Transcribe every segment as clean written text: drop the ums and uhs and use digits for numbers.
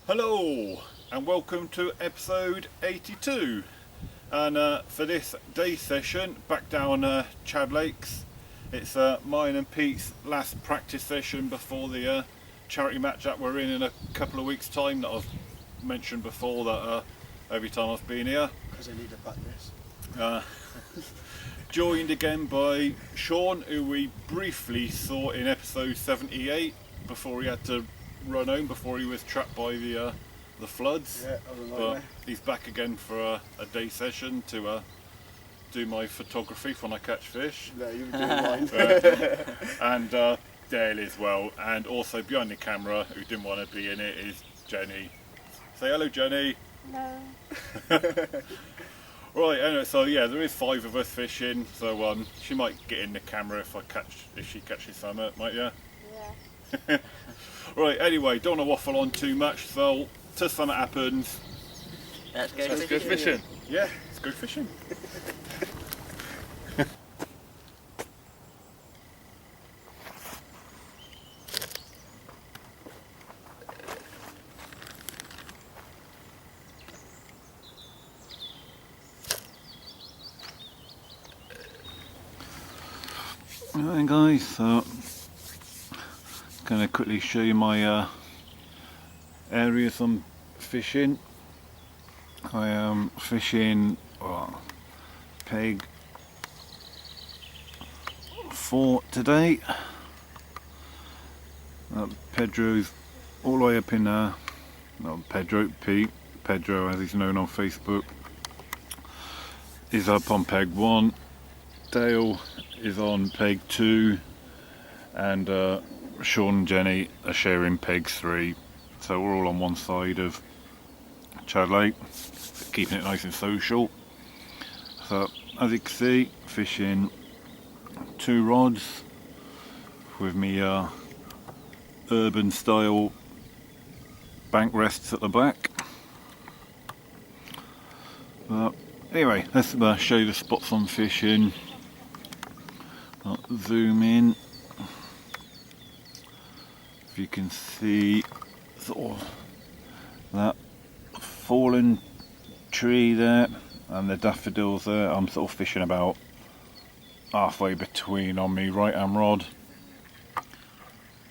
Hello and welcome to episode 82, and for this day session back down Chad Lakes, it's mine and Pete's last practice session before the charity match that we're in a couple of weeks time that I've mentioned before, that every time I've been here. Because I need to practice. Joined again by Sean, who we briefly saw in episode 78 before he had to run home, before he was trapped by the floods. Yeah, I was a But nightmare. he's back again for a day session to do my photography when I catch fish. No, you were doing mine. And Dale as well, and also behind the camera, who didn't want to be in it, is Jenny. Say hello, Jenny. No. Right, anyway, so yeah, there is 5 of us fishing, so she might get in the camera if she catches some, might ya? Yeah. Right, anyway, don't want to waffle on too much, so till something happens, Let's go Let's go fishing. fishing. yeah, let's go fishing. Right guys, so going to quickly show you my areas I'm fishing. I am fishing peg 4 today. Pedro's all the way up in not Pete, Pedro as he's known on Facebook, is up on peg 1. Dale is on peg 2, and Sean and Jenny are sharing peg 3, so we're all on one side of Chad Lake, keeping it nice and social. So as you can see, fishing 2 rods with me urban style bank rests at the back. Anyway, let's show you the spots I'm fishing. I'll zoom in. If you can see sort of that fallen tree there and the daffodils there, I'm sort of fishing about halfway between on my right hand rod,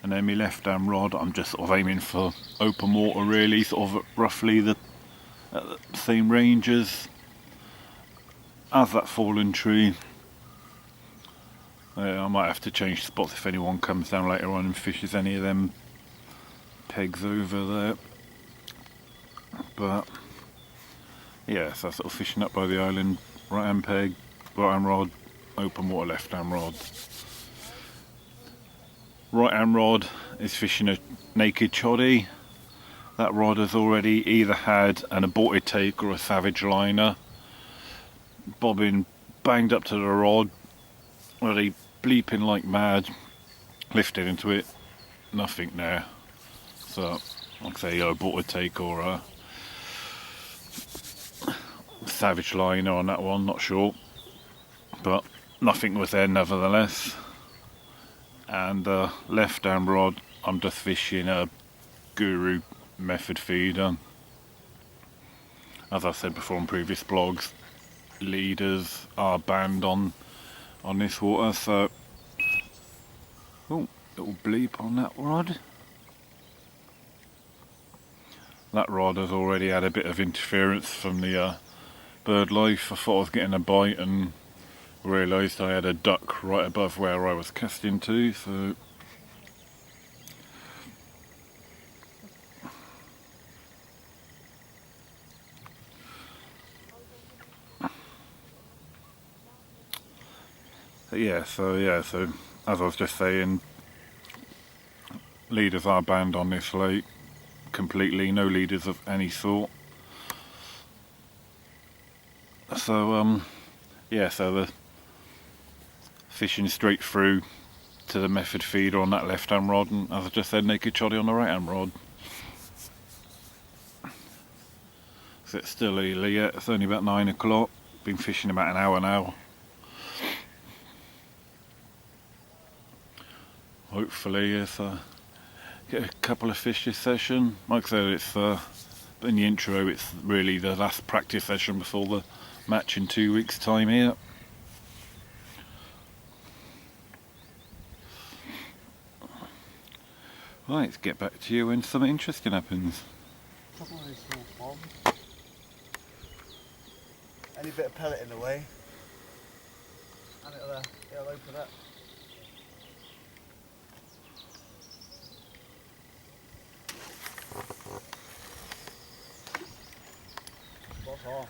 and then my left hand rod I'm just sort of aiming for open water, really, sort of roughly the same range as that fallen tree. I might have to change spots if anyone comes down later on and fishes any of them pegs over there. But yeah, so sort of fishing up by the island, right hand peg, right hand rod, open water left hand rod. Right hand rod is fishing a naked choddy. That rod has already either had an aborted take or a savage liner. Bobbin banged up to the rod, already bleeping like mad, lifted into it, nothing there. So like I say, aborted take or a savage liner on that one, not sure, but nothing was there nevertheless. And left hand rod, I'm just fishing a Guru method feeder. As I said before on previous blogs, leaders are banned on this water, so little bleep on that rod. That rod has already had a bit of interference from the bird life. I thought I was getting a bite and realised I had a duck right above where I was casting to, so so as I was just saying, leaders are banned on this lake completely, no leaders of any sort. So so the fishing straight through to the method feeder on that left hand rod, and as I just said, naked choddy on the right hand rod. So it's still early yet, it's only about 9 o'clock, been fishing about an hour now. Hopefully if get a couple of fish this session. Like I said, it's in the intro, it's really the last practice session before the match in 2 weeks' time here. Right, let's get back to you when something interesting happens. Couple of these small bombs. Any bit of pellet in the way, and it'll open up. Spot on.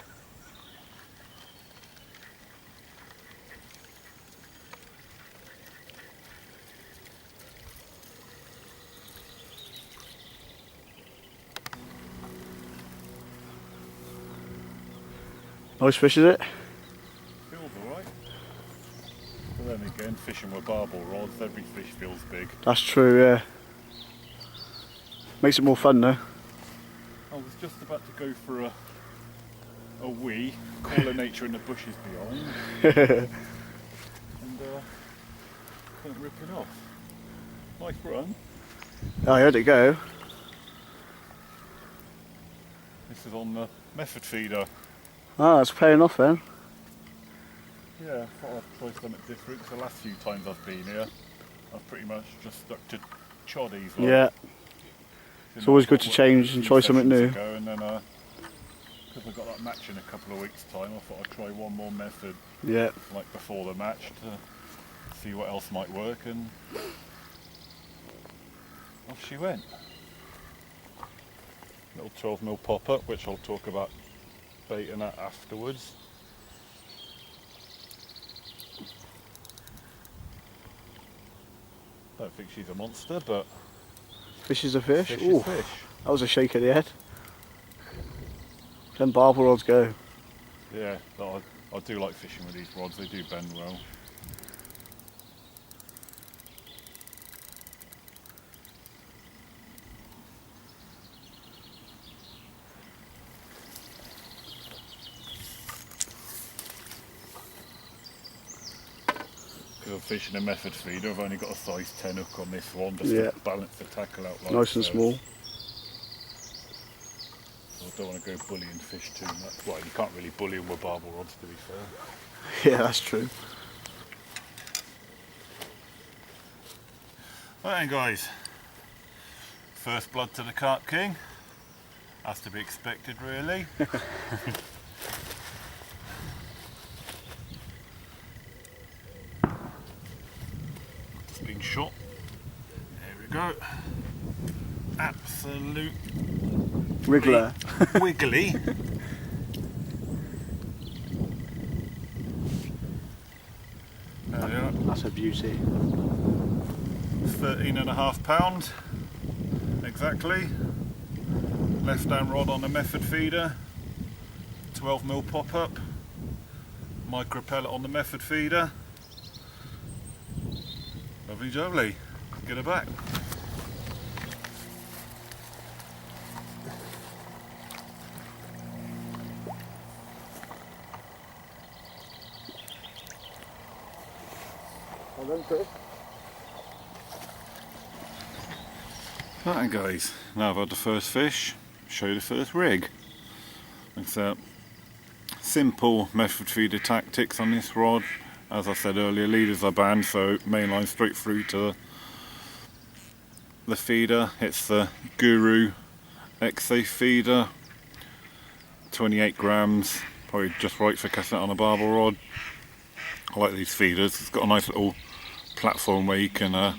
Nice fish, is it? Feels alright. But then again, fishing with barbel rods, every fish feels big. That's true, yeah. Makes it more fun though. I was just about to go for a wee, call the nature in the bushes beyond, and couldn't rip it off. Nice run. Oh, I heard it go. This is on the method feeder. Ah, it's paying off then. Yeah, I thought I'd try something different, 'cause the last few times I've been here, I've pretty much just stuck to choddies. Like. Yeah. It's always good to change and try something new. And then, because I've got that match in a couple of weeks' time, I thought I'd try one more method, Yeah. like before the match, to see what else might work, and off she went. Little 12mm pop-up, which I'll talk about baiting at afterwards. I don't think she's a monster, but Fish is a fish. fish Ooh, is fish. that was a shake of the head. Them barbel rods go. Yeah, I do like fishing with these rods, they do bend well. Because I'm fishing a method feeder, I've only got a size 10 hook on this one, just Yeah. to balance the tackle out like Nice and so. small. I don't want to go bullying fish too much. Well, you can't really bully them with barbel rods, to be fair. Yeah, that's true. Right then guys, first blood to the Carp King. Has to be expected really. It's been shot. There we go. Absolute Wriggler. wiggly. There we are. That's a beauty. 13.5 pounds exactly. Left hand rod on the method feeder, 12mm pop up, micro pellet on the method feeder. Lovely jubbly. Get her back. Well done, Chris. Right then guys, now I've had the first fish, show you the first rig. It's simple method feeder tactics on this rod. As I said earlier, leaders are banned, so main line straight through to the feeder. It's the Guru X-Safe feeder, 28 grams, probably just right for casting it on a barbel rod. I like these feeders, it's got a nice little platform where you can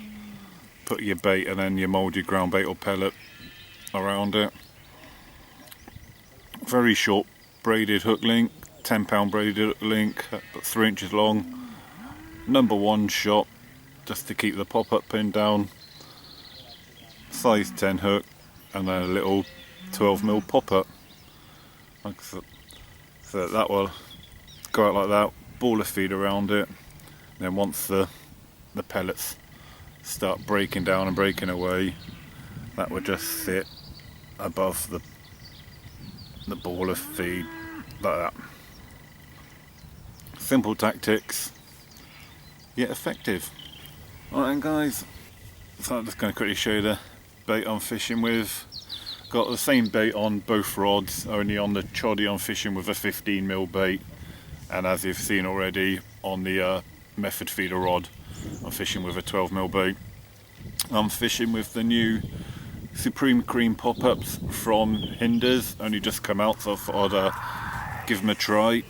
put your bait and then you mould your ground bait or pellet around it. Very short braided hook link, 10-pound braided hook link, but 3 inches long. Number 1 shot, just to keep the pop-up pin down. Size 10 hook, and then a little 12mm pop-up. So that will go out like that, ball of feed around it. Then once the pellets start breaking down and breaking away, that would just sit above the ball of feed like that. Simple tactics, yet effective. Alright then guys, so I'm just going to quickly show you the bait I'm fishing with. Got the same bait on both rods, only on the choddy I'm fishing with a 15mm bait, and as you've seen already on the method feeder rod I'm fishing with a 12mm bait. I'm fishing with the new Supreme Cream pop-ups from Hinders, only just come out, so I thought I'd give them a try.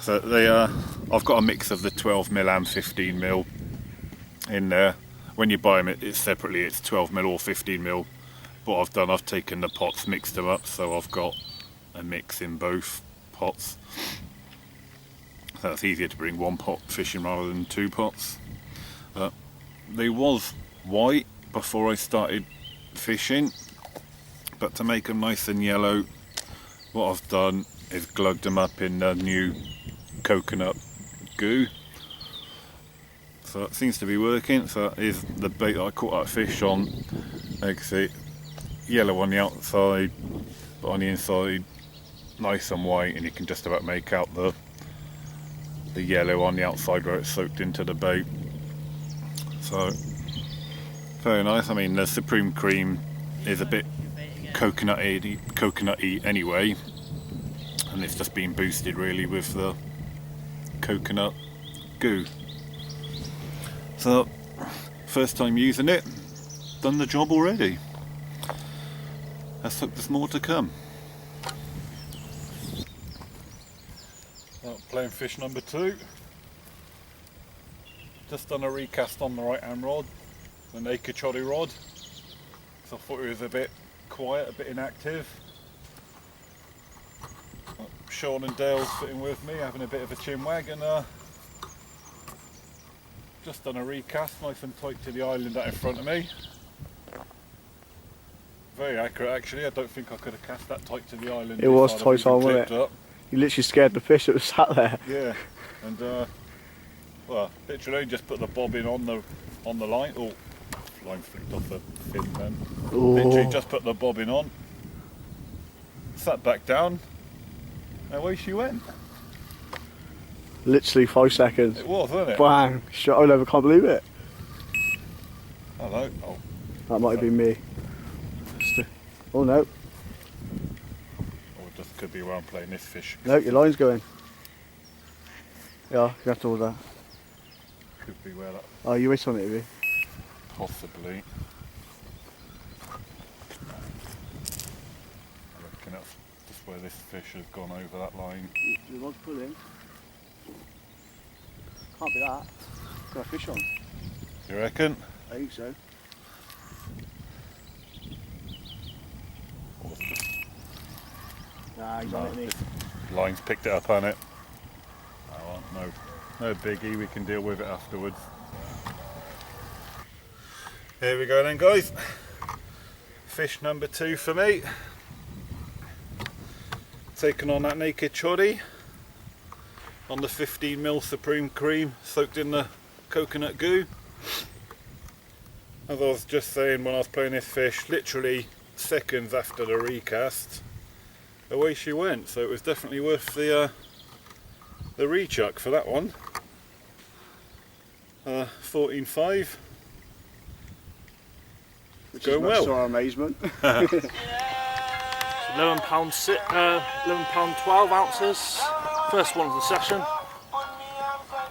So they I've got a mix of the 12mm and 15mm in there. When you buy them it's separately, it's 12mm or 15mm. What I've done, I've taken the pots, mixed them up, so I've got a mix in both pots. So it's easier to bring one pot fishing rather than two pots. They was white before I started fishing, but to make them nice and yellow, what I've done is glugged them up in the new coconut goo. So it seems to be working. So that is the bait that I caught that fish on. Like I see, yellow on the outside, but on the inside nice and white, and you can just about make out the yellow on the outside where it's soaked into the bait. So very nice. I mean, the Supreme Cream is a bit coconutty anyway, and it's just been boosted really with the coconut goo. So first time using it, done the job already. Let's hope there's more to come. Playing fish number 2. Just done a recast on the right hand rod, the naked choddy rod. So I thought it was a bit quiet, a bit inactive. Sean and Dale's sitting with me, having a bit of a chinwag, and just done a recast, nice and tight to the island out in front of me. Very accurate actually. I don't think I could have cast that tight to the island. It was tight on, wasn't it? Up. You literally scared the fish that was sat there. Yeah, and well, literally just put the bobbin on the line. Oh, line flicked off the fin then. Ooh. Literally just put the bobbin on, sat back down, and away she went. Literally 5 seconds. It was, wasn't it? Bang! Shot. I never can't believe it. Hello. Oh, That might have been me. Oh no. or just could be where I'm playing this fish. No, your line's going. Yeah, you have to hold that. Could be where that Oh, you wait on it, have you? possibly. I reckon that's just where this fish has gone over that line. The rod's pulling. Can't be that. Got a fish on. You reckon? I think so. Or it's just Nah, he's on it, mate. Line's picked it up, hasn't it? Oh, no biggie, we can deal with it afterwards. Here we go then, guys. Fish number 2 for me. Taking on that naked choddy on the 15mm Supreme Cream soaked in the coconut goo. As I was just saying when I was playing this fish, literally seconds after the recast, away she went. So it was definitely worth the rechuck for that one. 14.5. Which Going is much well. to our amazement. £11 12 ounces. First one of the session.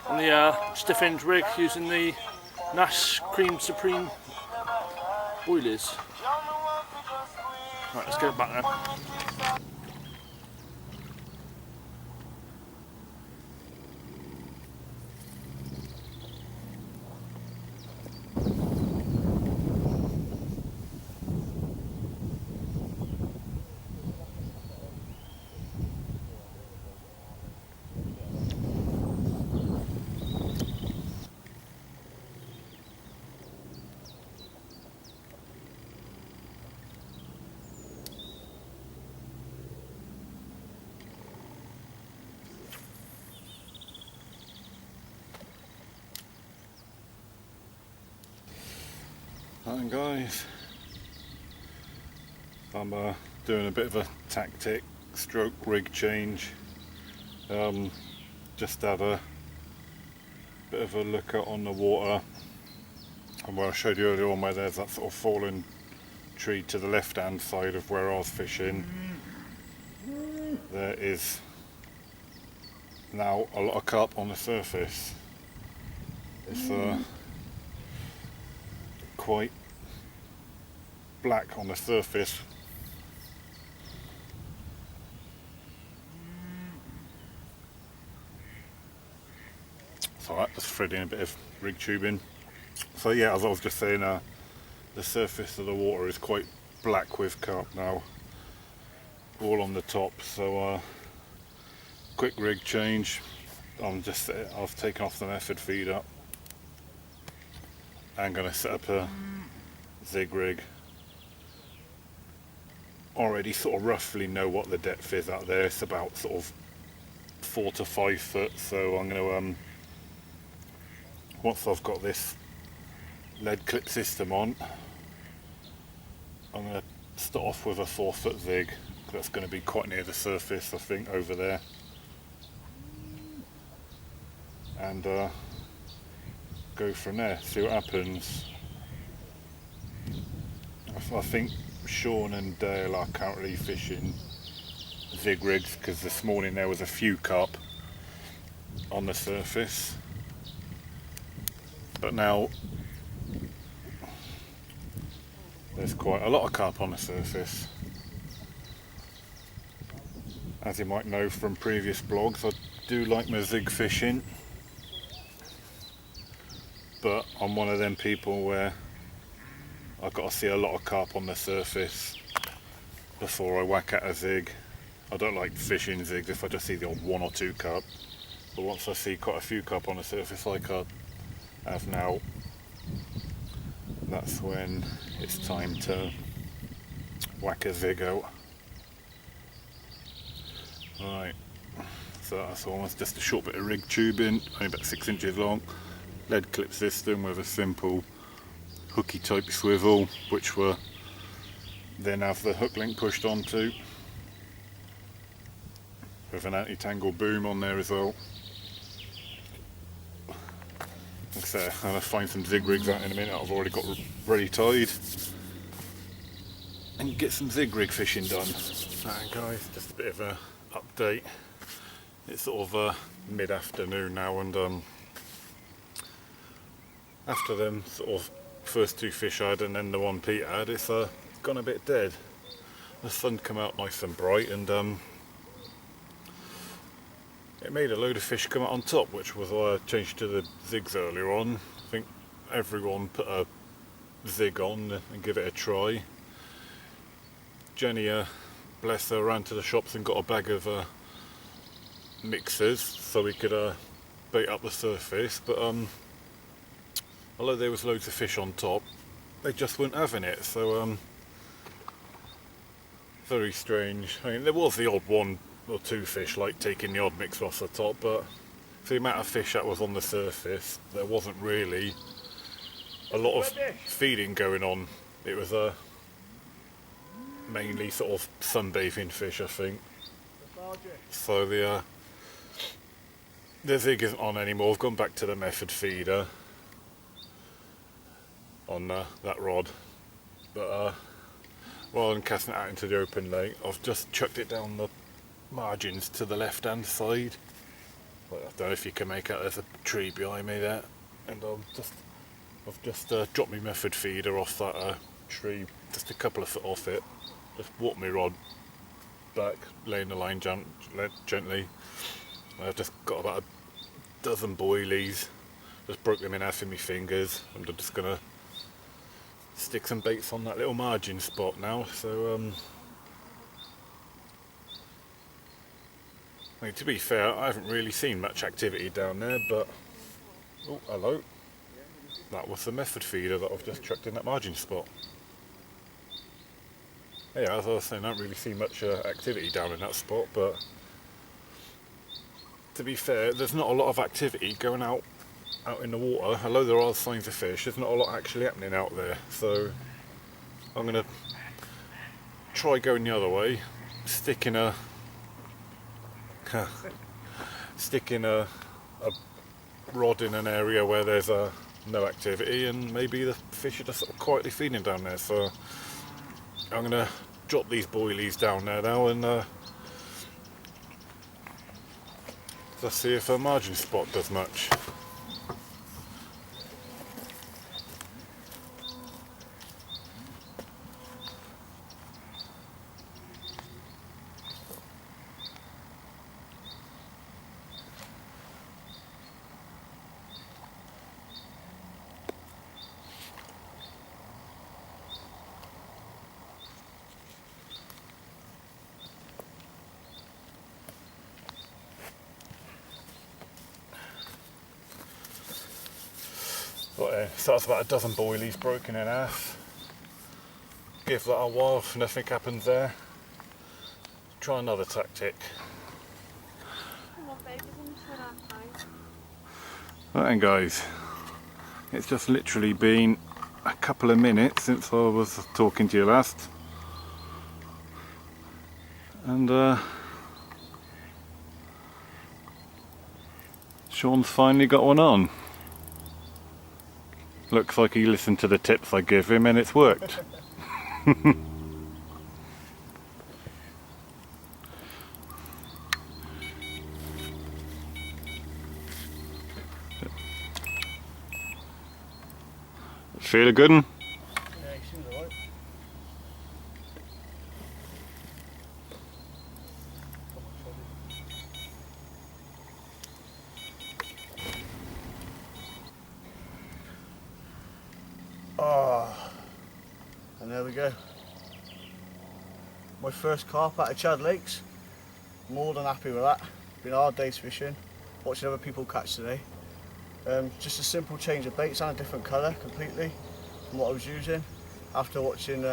On the stiff end rig using the Nash Cream Supreme boilies. Right, let's get it back now. Right guys, I'm doing a bit of a tactic stroke rig change. Just have a bit of a look out on the water. And where I showed you earlier on where there's that sort of fallen tree to the left hand side of where I was fishing, there is now a lot of carp on the surface. It's quite black on the surface. It's alright, just threading a bit of rig tubing. So yeah, as I was just saying, the surface of the water is quite black with carp now, all on the top. So quick rig change. I've taken off the method feeder. I'm going to set up a zig rig. Already sort of roughly know what the depth is out there. It's about sort of 4 to 5 foot. So I'm going to once I've got this lead clip system on, I'm going to start off with a 4-foot zig. That's going to be quite near the surface, I think, over there. And go from there, see what happens. I think Sean and Dale are currently fishing zig rigs because this morning there was a few carp on the surface, but now there's quite a lot of carp on the surface. As you might know from previous blogs, I do like my zig fishing, but I'm one of them people where I've got to see a lot of carp on the surface before I whack at a zig. I don't like fishing zigs if I just see the odd 1 or 2 carp, but once I see quite a few carp on the surface like I have now, that's when it's time to whack a zig out. Right, so that's almost just a short bit of rig tubing, only about 6 inches long. Lead clip system with a simple hooky type swivel, which we'll then have the hook link pushed onto, with an anti-tangle boom on there as well. So I'm going to find some zig rigs out in a minute. I've already got ready tied, and get some zig rig fishing done. Alright guys, just a bit of a update. It's sort of mid-afternoon now, and after them sort of first 2 fish I had and then the one Pete had, it's gone a bit dead. The sun come out nice and bright, and it made a load of fish come out on top, which was why I changed to the zigs earlier on. I think everyone put a zig on and give it a try. Jenny, bless her, ran to the shops and got a bag of mixers so we could bait up the surface, but although there was loads of fish on top, they just weren't having it, so very strange. I mean, there was the odd 1 or 2 fish like taking the odd mixer off the top, but for the amount of fish that was on the surface, there wasn't really a lot of feeding going on. It was mainly sort of sunbathing fish, I think. So the zig isn't on anymore. I've gone back to the method feeder on that rod, but rather than casting it out into the open lake, I've just chucked it down the margins to the left hand side. I don't know if you can make out, there's a tree behind me there, and I've just dropped my method feeder off that tree, just a couple of foot off it, just walked my rod back, laying the line gently. I've just got about a dozen boilies, just broke them in half in my fingers. I'm just gonna stick some baits on that little margin spot now. So I mean, to be fair, I haven't really seen much activity down there, but oh, hello, that was the method feeder that I've just chucked in that margin spot. Yeah, as I was saying, I don't really see much activity down in that spot, but to be fair, there's not a lot of activity going out in the water. Although there are signs of fish, there's not a lot actually happening out there. So I'm going to try going the other way, sticking a rod in an area where there's no activity, and maybe the fish are just sort of quietly feeding down there. So I'm gonna drop these boilies down there now and let's see if a margin spot does much. So that's about a dozen boilies broken in half. Give that a while if nothing happens there. Try another tactic. Right then guys, it's just literally been a couple of minutes since I was talking to you last. And Sean's finally got one on. Looks like he listened to the tips I give him and it's worked. Feel a good one? Yeah, he seems alright. Oh, and there we go. My first carp out of Chad Lakes. More than happy with that. Been a hard day's fishing. Watching other people catch today. Just a simple change of baits and a different colour completely from what I was using. After watching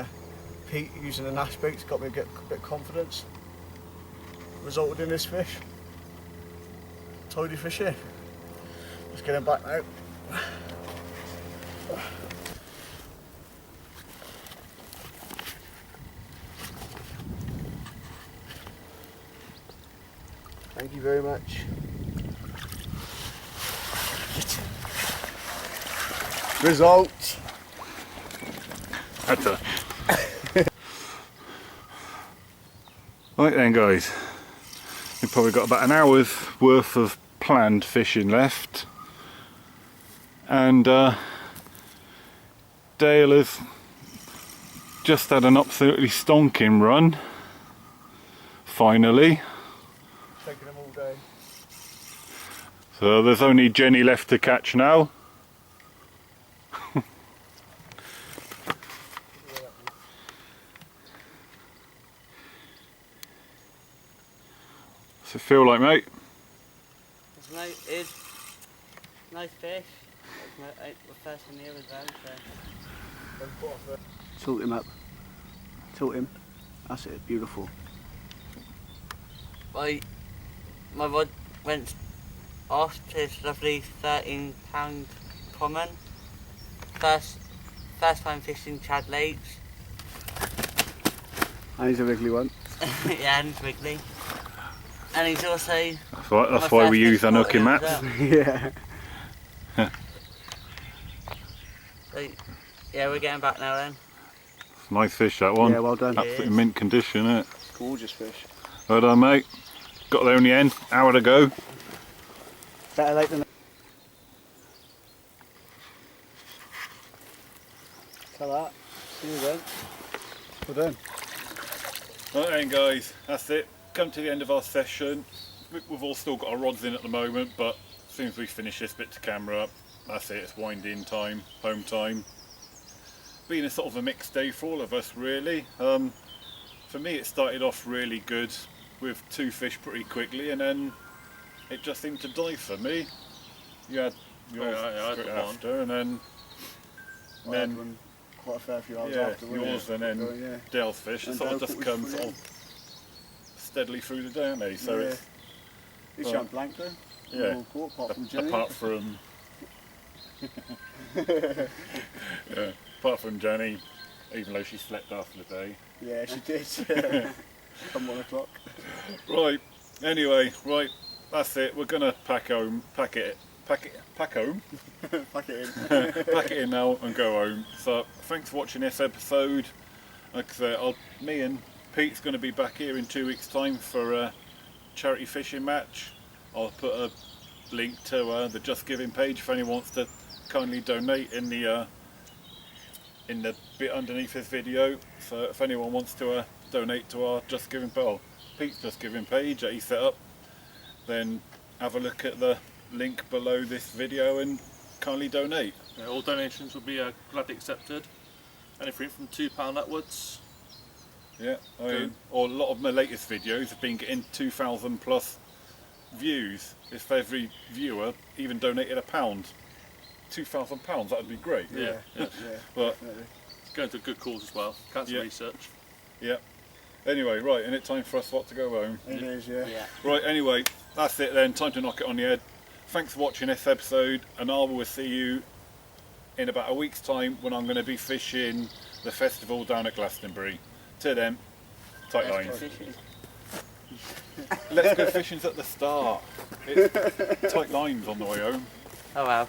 Pete using the Nash baits, got me a bit of confidence. Resulted in this fish. Tidy fishing. Let's get him back now. Thank you very much. Result. That's a... Right then guys, we've probably got about an hour's worth of planned fishing left, and Dale has just had an absolutely stonking run, finally. Taking them all day. So there's only Jenny left to catch now. What's it feel like, mate? It's nice fish. It's my first one here as well, so. Tilt him up. Tilt him. That's it, beautiful. My rod went off to this lovely £13 common. First time fishing Chad Lakes. And he's a wriggly one. Yeah, and it's wiggly. And he's also... That's why we use unhooking maps. Yeah. So, yeah, we're getting back now then. Nice fish, that one. Yeah, well done. Absolutely mint condition, isn't it? Gorgeous fish. Well done, mate. Got there in the end. Hour to go. Better late than tell that. See you then. Well done. Right then guys, that's it. Come to the end of our session. We've all still got our rods in at the moment, but as soon as we finish this bit to camera up, that's it, it's winding time, home time. Been a sort of a mixed day for all of us really. For me it started off really good with 2 fish pretty quickly, and then it just seemed to die for me. You had yours straight after, and then One quite a fair few hours yeah, after. wasn't yours it? and then Yeah. Dale's fish, And it sort of Dale just put comes his sort foot of steadily through the day, don't they? So Yeah. it's, It's well, Jan Blank though. yeah. All caught, apart from Jenny. apart from yeah, apart from Jenny, even though she slept after the day. Yeah, she did. Come 1 o'clock. Right, anyway, right, that's it. We're gonna pack pack home. Pack it in. Pack it in now and go home. So thanks for watching this episode. Like I say, me and Pete's going to be back here in 2 weeks' time for a charity fishing match. I'll put a link to the Just Giving page if anyone wants to kindly donate in the bit underneath this video. So if anyone wants to donate to our Just Giving Pete's Just Giving page that he set up, then have a look at the link below this video and kindly donate. Yeah, all donations will be gladly accepted. Anything from £2 upwards. Yeah, I mean, or a lot of my latest videos have been getting 2,000 plus views. If every viewer even donated £1, £2,000, that would be great. Yeah. But It's going to a good cause as well. Cancer research. yeah. Anyway, right, and it's time for us to go home. It is, yeah. Yeah. Right, anyway, that's it then. Time to knock it on the head. Thanks for watching this episode, and I will see you in about a week's time when I'm going to be fishing the festival down at Glastonbury. Till then, tight lines. Fishing. Let's go fishing's at the start. It's tight lines on the way home. Oh wow.